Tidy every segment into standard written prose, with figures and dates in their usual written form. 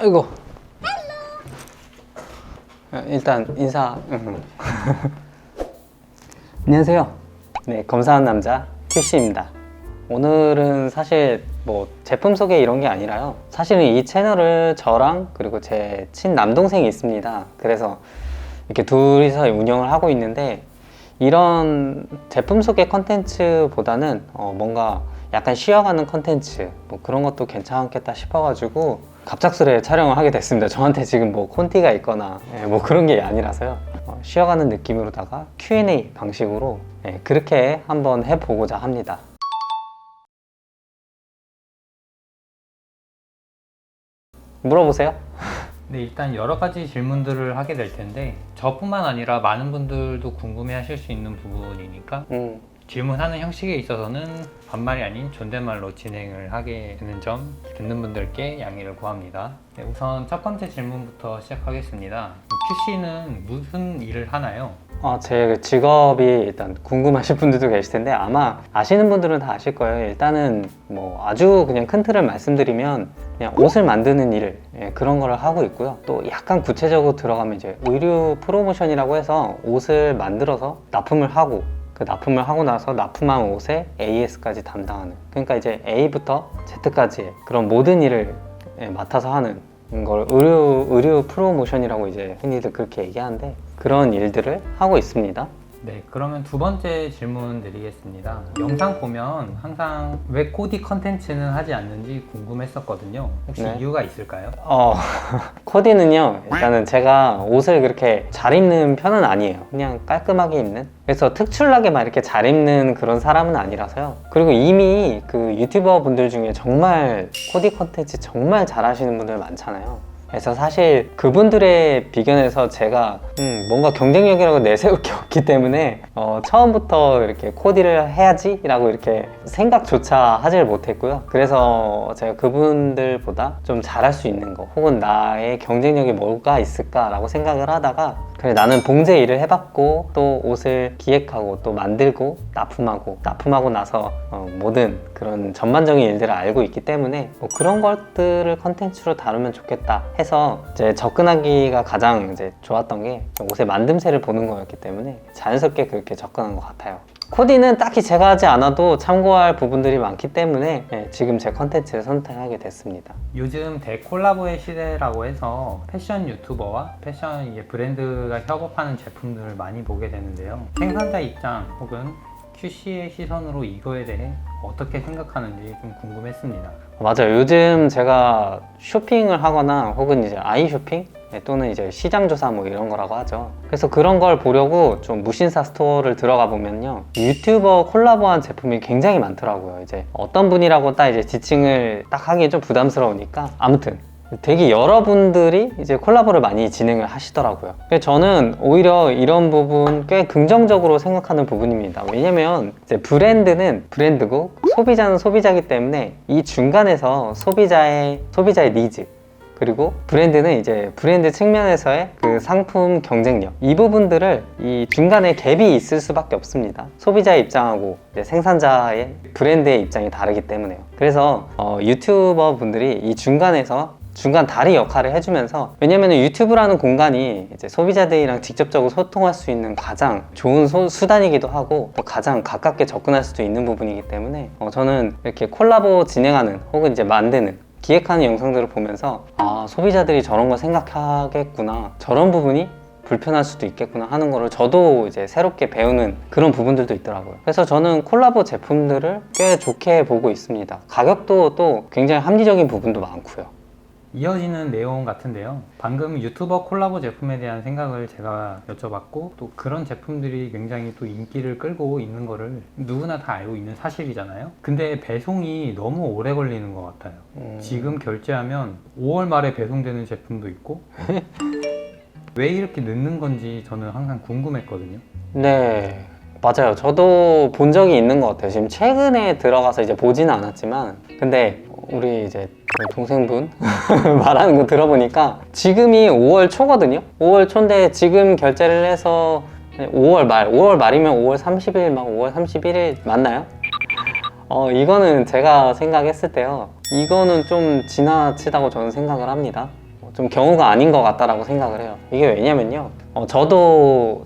아이고. 일단 인사. 안녕하세요. 네, 검사한 남자 큐씨입니다. 오늘은 사실 뭐 제품 소개 이런 게 아니라요. 사실은 이 채널을 저랑 그리고 제 친남동생이 있습니다. 그래서 이렇게 둘이서 운영을 하고 있는데, 이런 제품 소개 컨텐츠보다는 뭔가 약간 쉬어가는 컨텐츠 뭐 그런 것도 괜찮겠다 싶어가지고 갑작스레 촬영을 하게 됐습니다. 저한테 지금 뭐 콘티가 있거나 뭐 그런 게 아니라서요. 쉬어가는 느낌으로다가 Q&A 방식으로 그렇게 한번 해보고자 합니다. 물어보세요. 네, 일단 여러 가지 질문들을 하게 될 텐데 저뿐만 아니라 많은 분들도 궁금해 하실 수 있는 부분이니까 질문하는 형식에 있어서는 반말이 아닌 존댓말로 진행을 하게 되는 점 듣는 분들께 양해를 구합니다. 네, 우선 첫 번째 질문부터 시작하겠습니다. 큐씨는 무슨 일을 하나요? 제 직업이 일단 궁금하신 분들도 계실 텐데 아마 아시는 분들은 다 아실 거예요. 일단은 뭐 아주 그냥 큰 틀을 말씀드리면 그냥 옷을 만드는 일, 그런 거를 하고 있고요. 또 약간 구체적으로 들어가면 이제 의류 프로모션이라고 해서 옷을 만들어서 납품을 하고, 그 납품을 하고 나서 납품한 옷에 AS까지 담당하는, 그러니까 이제 A부터 Z까지 그런 모든 일을 맡아서 하는 걸 의류 프로모션이라고 이제 흔히들 그렇게 얘기하는데, 그런 일들을 하고 있습니다. 네, 그러면 두 번째 질문 드리겠습니다. 영상 보면 항상 왜 코디 컨텐츠는 하지 않는지 궁금했었거든요. 혹시 네. 이유가 있을까요? 코디는요, 일단은 제가 옷을 그렇게 잘 입는 편은 아니에요. 그냥 깔끔하게 입는, 그래서 특출나게 막 이렇게 잘 입는 그런 사람은 아니라서요. 그리고 이미 그 유튜버 분들 중에 정말 코디 컨텐츠 정말 잘 하시는 분들 많잖아요. 그래서 사실 그분들에 비견해서 제가 뭔가 경쟁력이라고 내세울 게 없기 때문에 처음부터 이렇게 코디를 해야지 라고 이렇게 생각조차 하질 못했고요. 그래서 제가 그분들보다 좀 잘할 수 있는 거, 혹은 나의 경쟁력이 뭐가 있을까 라고 생각을 하다가, 그래 나는 봉제 일을 해봤고 또 옷을 기획하고 또 만들고 납품하고 나서 모든 그런 전반적인 일들을 알고 있기 때문에 뭐 그런 것들을 컨텐츠로 다루면 좋겠다 해서 이제 접근하기가 가장 이제 좋았던 게 옷의 만듦새를 보는 거였기 때문에 자연스럽게 그렇게 접근한 것 같아요. 코디는 딱히 제가 하지 않아도 참고할 부분들이 많기 때문에 지금 제 컨텐츠를 선택하게 됐습니다. 요즘 대콜라보의 시대라고 해서 패션 유튜버와 패션 브랜드가 협업하는 제품들을 많이 보게 되는데요. 생산자 입장 혹은 QC의 시선으로 이거에 대해 어떻게 생각하는지 좀 궁금했습니다. 맞아요. 요즘 제가 쇼핑을 하거나 혹은 이제 아이 쇼핑 또는 이제 시장 조사 뭐 이런 거라고 하죠. 그래서 그런 걸 보려고 좀 무신사 스토어를 들어가 보면요, 유튜버 콜라보한 제품이 굉장히 많더라고요. 이제 어떤 분이라고 딱 이제 지칭을 딱 하기 좀 부담스러우니까 아무튼 되게 여러분들이 이제 콜라보를 많이 진행을 하시더라고요. 저는 오히려 이런 부분 꽤 긍정적으로 생각하는 부분입니다. 왜냐면 이제 브랜드는 브랜드고 소비자는 소비자이기 때문에 이 중간에서 소비자의 니즈, 그리고 브랜드는 이제 브랜드 측면에서의 그 상품 경쟁력, 이 부분들을 이 중간에 갭이 있을 수밖에 없습니다. 소비자의 입장하고 이제 생산자의 브랜드의 입장이 다르기 때문에요. 그래서 유튜버 분들이 이 중간 다리 역할을 해주면서, 왜냐면 유튜브라는 공간이 이제 소비자들이랑 직접적으로 소통할 수 있는 가장 좋은 수단이기도 하고 또 가장 가깝게 접근할 수도 있는 부분이기 때문에 저는 이렇게 콜라보 진행하는 혹은 이제 만드는, 기획하는 영상들을 보면서 소비자들이 저런 거 생각하겠구나, 저런 부분이 불편할 수도 있겠구나 하는 거를 저도 이제 새롭게 배우는 그런 부분들도 있더라고요. 그래서 저는 콜라보 제품들을 꽤 좋게 보고 있습니다. 가격도 또 굉장히 합리적인 부분도 많고요. 이어지는 내용 같은데요. 방금 유튜버 콜라보 제품에 대한 생각을 제가 여쭤봤고, 또 그런 제품들이 굉장히 또 인기를 끌고 있는 거를 누구나 다 알고 있는 사실이잖아요. 근데 배송이 너무 오래 걸리는 것 같아요. 지금 결제하면 5월 말에 배송되는 제품도 있고 왜 이렇게 늦는 건지 저는 항상 궁금했거든요. 네, 맞아요. 저도 본 적이 있는 것 같아요. 지금 최근에 들어가서 이제 보지는 않았지만, 근데 우리 이제 동생분 말하는 거 들어보니까 지금이 5월 초거든요. 5월 초인데 지금 결제를 해서 5월 말이면 5월 30일, 막 5월 31일 맞나요? 이거는 제가 생각했을 때요, 이거는 좀 지나치다고 저는 생각을 합니다. 좀 경우가 아닌 것 같다라고 생각을 해요. 이게 왜냐면요.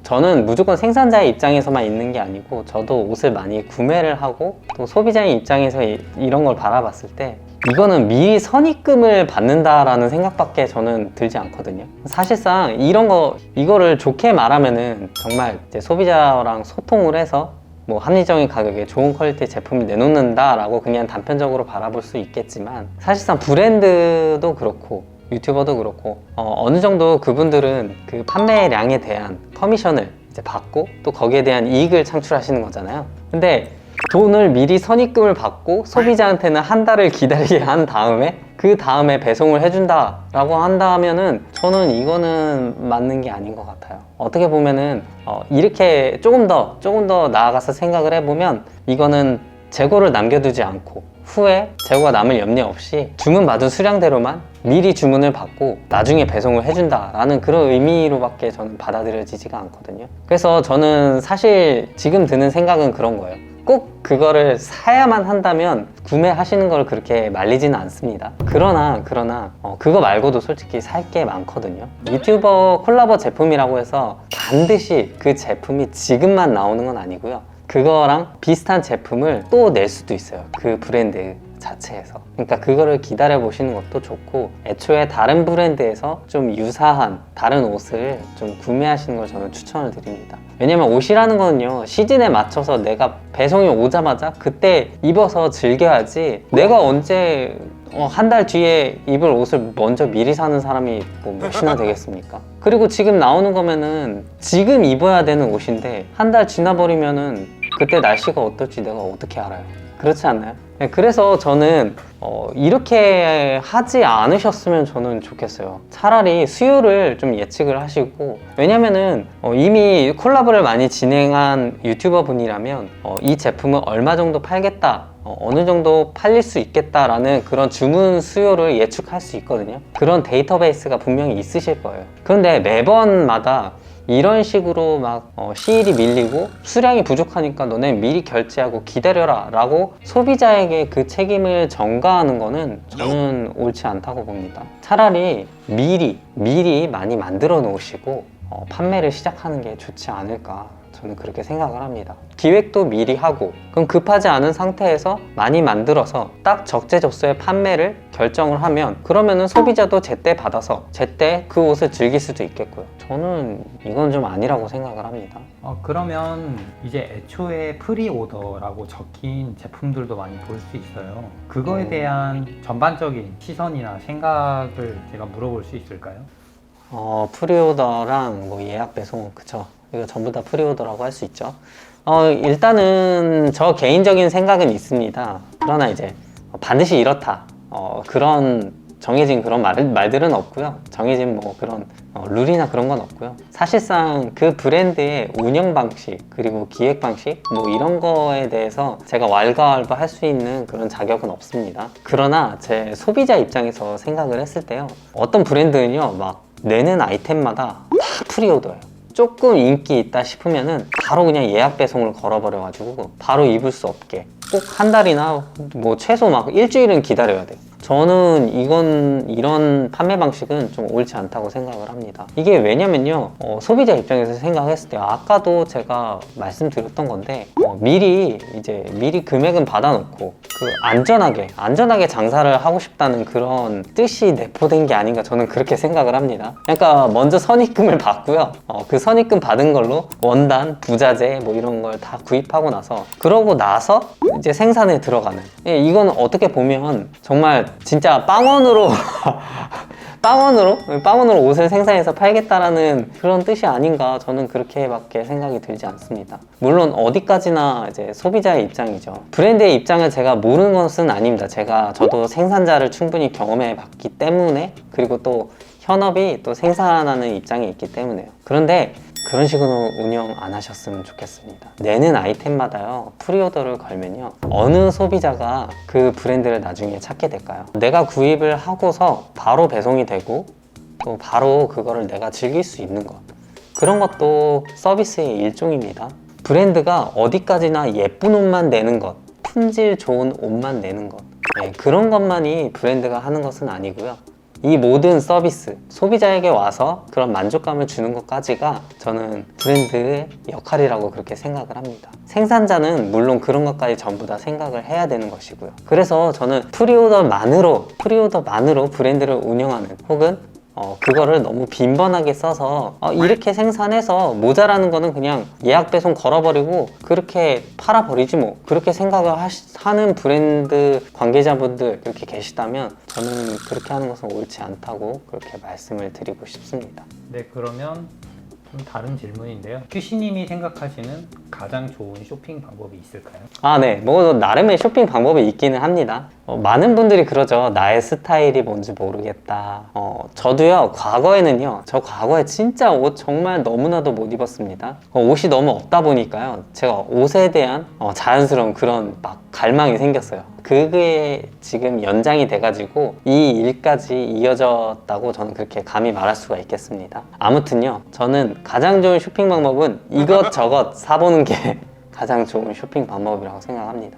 저는 무조건 생산자의 입장에서만 있는 게 아니고 저도 옷을 많이 구매를 하고 또 소비자의 입장에서 이런 걸 바라봤을 때 이거는 미리 선입금을 받는다라는 생각밖에 저는 들지 않거든요. 사실상 이거를 좋게 말하면은 정말 이제 소비자랑 소통을 해서 뭐 합리적인 가격에 좋은 퀄리티의 제품을 내놓는다라고 그냥 단편적으로 바라볼 수 있겠지만 사실상 브랜드도 그렇고 유튜버도 그렇고 어느 정도 그분들은 그 판매량에 대한 커미션을 이제 받고 또 거기에 대한 이익을 창출하시는 거잖아요. 근데 돈을 미리 선입금을 받고 소비자한테는 한 달을 기다리게 한 다음에 그 다음에 배송을 해준다라고 한다면은 저는 이거는 맞는 게 아닌 것 같아요. 어떻게 보면은 이렇게 조금 더 나아가서 생각을 해보면 이거는 재고를 남겨두지 않고 후에 재고가 남을 염려 없이 주문받은 수량대로만 미리 주문을 받고 나중에 배송을 해준다라는 그런 의미로밖에 저는 받아들여지지가 않거든요. 그래서 저는 사실 지금 드는 생각은 그런 거예요. 꼭 그거를 사야만 한다면 구매하시는 걸 그렇게 말리지는 않습니다. 그러나 그거 말고도 솔직히 살 게 많거든요. 유튜버 콜라보 제품이라고 해서 반드시 그 제품이 지금만 나오는 건 아니고요. 그거랑 비슷한 제품을 또 낼 수도 있어요. 그 브랜드 자체에서. 그러니까 그거를 기다려 보시는 것도 좋고 애초에 다른 브랜드에서 좀 유사한 다른 옷을 좀 구매하시는 걸 저는 추천을 드립니다. 왜냐면 옷이라는 거는요 시즌에 맞춰서 내가 배송이 오자마자 그때 입어서 즐겨야지 내가 언제 한 달 뒤에 입을 옷을 먼저 미리 사는 사람이 뭐 몇이나 되겠습니까? 그리고 지금 나오는 거면은 지금 입어야 되는 옷인데 한 달 지나버리면은 그때 날씨가 어떨지 내가 어떻게 알아요? 그렇지 않나요? 네, 그래서 저는 이렇게 하지 않으셨으면 저는 좋겠어요. 차라리 수요를 좀 예측을 하시고 왜냐면은 이미 콜라보를 많이 진행한 유튜버 분이라면 이 제품은 얼마 정도 팔겠다 어느 정도 팔릴 수 있겠다라는 그런 주문 수요를 예측할 수 있거든요. 그런 데이터베이스가 분명히 있으실 거예요. 그런데 매번마다 이런 식으로 막 시일이 밀리고 수량이 부족하니까 너네 미리 결제하고 기다려라 라고 소비자에게 그 책임을 전가하는 거는 저는 옳지 않다고 봅니다. 차라리 미리 많이 만들어 놓으시고 판매를 시작하는 게 좋지 않을까 저는 그렇게 생각을 합니다. 기획도 미리 하고 그럼 급하지 않은 상태에서 많이 만들어서 딱 적재적소에 판매를 결정을 하면 그러면은 소비자도 제때 받아서 제때 그 옷을 즐길 수도 있겠고요. 저는 이건 좀 아니라고 생각을 합니다. 그러면 이제 애초에 프리오더라고 적힌 제품들도 많이 볼 수 있어요. 그거에 대한 전반적인 시선이나 생각을 제가 물어볼 수 있을까요? 프리오더랑 뭐 예약 배송 그쵸? 이거 전부 다 프리오더라고 할 수 있죠. 일단은 저 개인적인 생각은 있습니다. 그러나 이제 반드시 이렇다. 그런 정해진 그런 말들은 없고요. 정해진 뭐 그런 룰이나 그런 건 없고요. 사실상 그 브랜드의 운영 방식 그리고 기획 방식 뭐 이런 거에 대해서 제가 왈가왈부 할 수 있는 그런 자격은 없습니다. 그러나 제 소비자 입장에서 생각을 했을 때요. 어떤 브랜드는요 막 내는 아이템마다 다 프리오더예요. 조금 인기 있다 싶으면은 바로 그냥 예약 배송을 걸어버려 가지고 바로 입을 수 없게 꼭 한 달이나 뭐 최소 막 일주일은 기다려야 돼요. 저는 이런 판매 방식은 좀 옳지 않다고 생각을 합니다. 이게 왜냐면요 소비자 입장에서 생각했을 때 아까도 제가 말씀드렸던 건데 미리 금액은 받아놓고 그 안전하게 장사를 하고 싶다는 그런 뜻이 내포된 게 아닌가 저는 그렇게 생각을 합니다. 그러니까 먼저 선입금을 받고요 그 선입금 받은 걸로 원단, 부자재 뭐 이런 걸 다 구입하고 나서 그러고 나서 이제 생산에 들어가는 이건 어떻게 보면 정말 진짜 빵원으로 옷을 생산해서 팔겠다라는 그런 뜻이 아닌가 저는 그렇게밖에 생각이 들지 않습니다. 물론 어디까지나 이제 소비자의 입장이죠. 브랜드의 입장을 제가 모르는 것은 아닙니다. 저도 생산자를 충분히 경험해 봤기 때문에 그리고 또 현업이 또 생산하는 입장이 있기 때문에요. 그런데 그런 식으로 운영 안 하셨으면 좋겠습니다. 내는 아이템마다요 프리오더를 걸면요 어느 소비자가 그 브랜드를 나중에 찾게 될까요? 내가 구입을 하고서 바로 배송이 되고 또 바로 그거를 내가 즐길 수 있는 것 그런 것도 서비스의 일종입니다. 브랜드가 어디까지나 예쁜 옷만 내는 것 품질 좋은 옷만 내는 것 그런 것만이 브랜드가 하는 것은 아니고요. 이 모든 서비스, 소비자에게 와서 그런 만족감을 주는 것까지가 저는 브랜드의 역할이라고 그렇게 생각을 합니다. 생산자는 물론 그런 것까지 전부 다 생각을 해야 되는 것이고요. 그래서 저는 프리오더만으로 브랜드를 운영하는, 혹은 그거를 너무 빈번하게 써서 이렇게 생산해서 모자라는 거는 그냥 예약 배송 걸어버리고 그렇게 팔아버리지 뭐, 그렇게 생각을 하는 브랜드 관계자분들 이렇게 계시다면 저는 그렇게 하는 것은 옳지 않다고 그렇게 말씀을 드리고 싶습니다. 네, 그러면 좀 다른 질문인데요. 큐시님이 생각하시는 가장 좋은 쇼핑 방법이 있을까요? 네. 뭐 나름의 쇼핑 방법이 있기는 합니다. 많은 분들이 그러죠. 나의 스타일이 뭔지 모르겠다. 저도요, 저 과거에 진짜 옷 정말 너무나도 못 입었습니다. 옷이 너무 없다 보니까요, 제가 옷에 대한 자연스러운 그런 막 갈망이 생겼어요. 그게 지금 연장이 돼가지고 이 일까지 이어졌다고 저는 그렇게 감히 말할 수가 있겠습니다. 아무튼요, 저는 가장 좋은 쇼핑 방법은 이것저것 사보는 게 가장 좋은 쇼핑 방법이라고 생각합니다.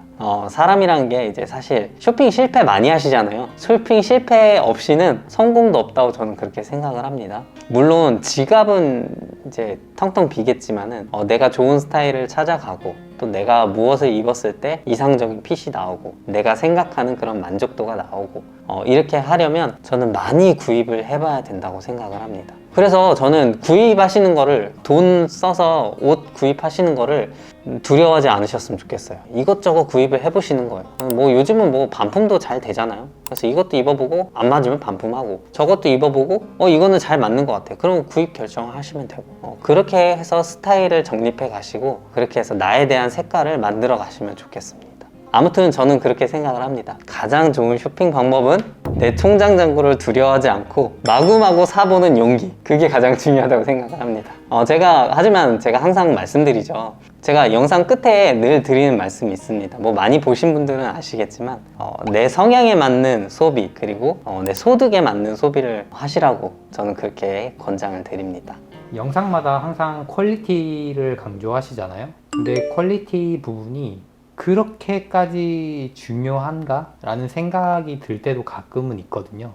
사람이란 게 이제 사실 쇼핑 실패 많이 하시잖아요. 쇼핑 실패 없이는 성공도 없다고 저는 그렇게 생각을 합니다. 물론 지갑은 이제 텅텅 비겠지만은 내가 좋은 스타일을 찾아가고, 또 내가 무엇을 입었을 때 이상적인 핏이 나오고, 내가 생각하는 그런 만족도가 나오고, 이렇게 하려면 저는 많이 구입을 해봐야 된다고 생각을 합니다. 그래서 저는 구입하시는 거를, 돈 써서 옷 구입하시는 거를 두려워하지 않으셨으면 좋겠어요. 이것저것 구입을 해보시는 거예요. 뭐 요즘은 뭐 반품도 잘 되잖아요. 그래서 이것도 입어보고 안 맞으면 반품하고, 저것도 입어보고 이거는 잘 맞는 것 같아요. 그럼 구입 결정을 하시면 되고, 그렇게 해서 스타일을 정립해 가시고, 그렇게 해서 나에 대한 색깔을 만들어 가시면 좋겠습니다. 아무튼 저는 그렇게 생각을 합니다. 가장 좋은 쇼핑 방법은 내 통장 잔고를 두려워하지 않고 마구마구 사보는 용기, 그게 가장 중요하다고 생각을 합니다. 하지만 제가 항상 말씀드리죠. 제가 영상 끝에 늘 드리는 말씀이 있습니다. 뭐 많이 보신 분들은 아시겠지만 내 성향에 맞는 소비, 그리고 내 소득에 맞는 소비를 하시라고 저는 그렇게 권장을 드립니다. 영상마다 항상 퀄리티를 강조하시잖아요. 근데 퀄리티 부분이 그렇게까지 중요한가? 라는 생각이 들 때도 가끔은 있거든요.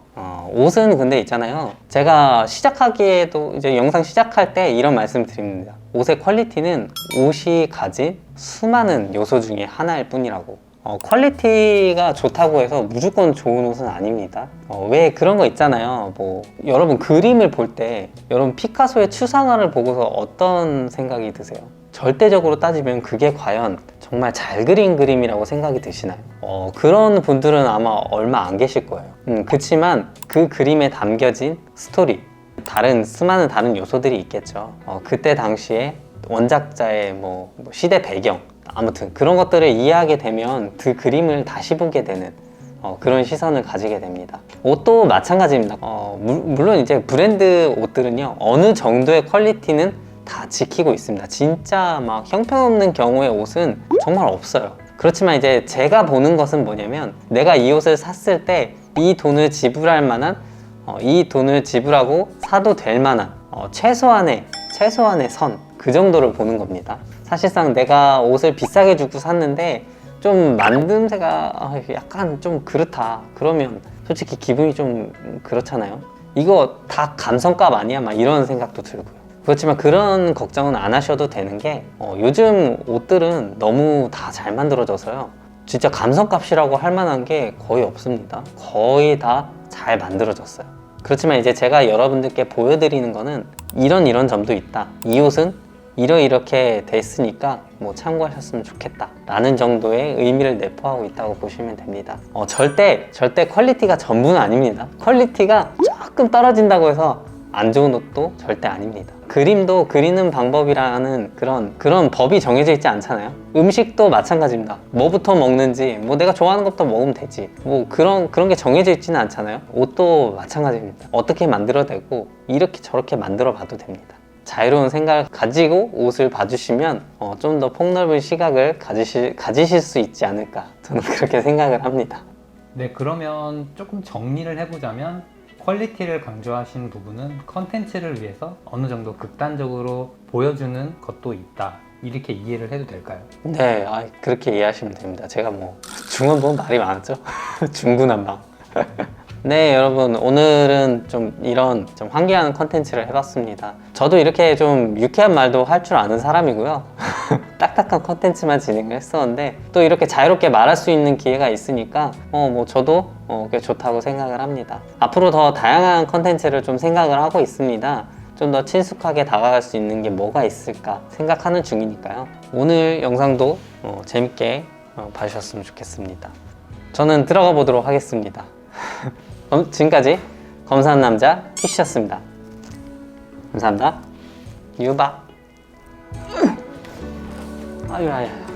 옷은 근데 있잖아요. 제가 시작하기에도 이제 영상 시작할 때 이런 말씀 드립니다. 옷의 퀄리티는 옷이 가진 수많은 요소 중에 하나일 뿐이라고. 퀄리티가 좋다고 해서 무조건 좋은 옷은 아닙니다. 왜 그런 거 있잖아요. 뭐 여러분 그림을 볼 때 여러분 피카소의 추상화를 보고서 어떤 생각이 드세요? 절대적으로 따지면 그게 과연 정말 잘 그린 그림이라고 생각이 드시나요? 그런 분들은 아마 얼마 안 계실 거예요. 그치만 그 그림에 담겨진 스토리, 수많은 다른 요소들이 있겠죠. 그때 당시에 원작자의 뭐 시대 배경, 아무튼 그런 것들을 이해하게 되면 그 그림을 다시 보게 되는 그런 시선을 가지게 됩니다. 옷도 마찬가지입니다. 물론 이제 브랜드 옷들은요, 어느 정도의 퀄리티는 다 지키고 있습니다. 진짜 막 형편없는 경우의 옷은 정말 없어요. 그렇지만 이제 제가 보는 것은 뭐냐면, 내가 이 옷을 샀을 때 이 돈을 지불할 만한, 이 돈을 지불하고 사도 될 만한 최소한의 선, 그 정도를 보는 겁니다. 사실상 내가 옷을 비싸게 주고 샀는데 좀 만듦새가 약간 좀 그렇다, 그러면 솔직히 기분이 좀 그렇잖아요. 이거 다 감성값 아니야? 막 이런 생각도 들고요. 그렇지만 그런 걱정은 안 하셔도 되는 게, 요즘 옷들은 너무 다 잘 만들어져서요, 진짜 감성값이라고 할 만한 게 거의 없습니다. 거의 다 잘 만들어졌어요. 그렇지만 이제 제가 여러분들께 보여드리는 거는 이런 점도 있다, 이 옷은 이렇게 됐으니까 뭐 참고하셨으면 좋겠다 라는 정도의 의미를 내포하고 있다고 보시면 됩니다. 절대 퀄리티가 전부는 아닙니다. 퀄리티가 조금 떨어진다고 해서 안 좋은 옷도 절대 아닙니다. 그림도 그리는 방법이라는 그런 법이 정해져 있지 않잖아요. 음식도 마찬가지입니다. 뭐부터 먹는지, 뭐 내가 좋아하는 것부터 먹으면 되지, 뭐 그런 게 정해져 있지는 않잖아요. 옷도 마찬가지입니다. 어떻게 만들어내고 이렇게 저렇게 만들어 봐도 됩니다. 자유로운 생각을 가지고 옷을 봐주시면 좀 더 폭넓은 시각을 가지실 수 있지 않을까, 저는 그렇게 생각을 합니다. 네, 그러면 조금 정리를 해보자면, 퀄리티를 강조하신 부분은 컨텐츠를 위해서 어느 정도 극단적으로 보여주는 것도 있다, 이렇게 이해를 해도 될까요? 네, 그렇게 이해하시면 됩니다. 제가 뭐 중원본 말이 많았죠? 중구난방. 네, 여러분 오늘은 좀 이런 좀 환기하는 컨텐츠를 해봤습니다. 저도 이렇게 좀 유쾌한 말도 할 줄 아는 사람이고요. 딱딱한 컨텐츠만 진행을 했었는데 또 이렇게 자유롭게 말할 수 있는 기회가 있으니까 뭐 저도 꽤 좋다고 생각을 합니다. 앞으로 더 다양한 컨텐츠를 좀 생각을 하고 있습니다. 좀 더 친숙하게 다가갈 수 있는 게 뭐가 있을까 생각하는 중이니까요. 오늘 영상도 재밌게 봐주셨으면 좋겠습니다. 저는 들어가 보도록 하겠습니다. 지금까지 검사한 남자 키슈였습니다. 감사합니다. 유바. 아유.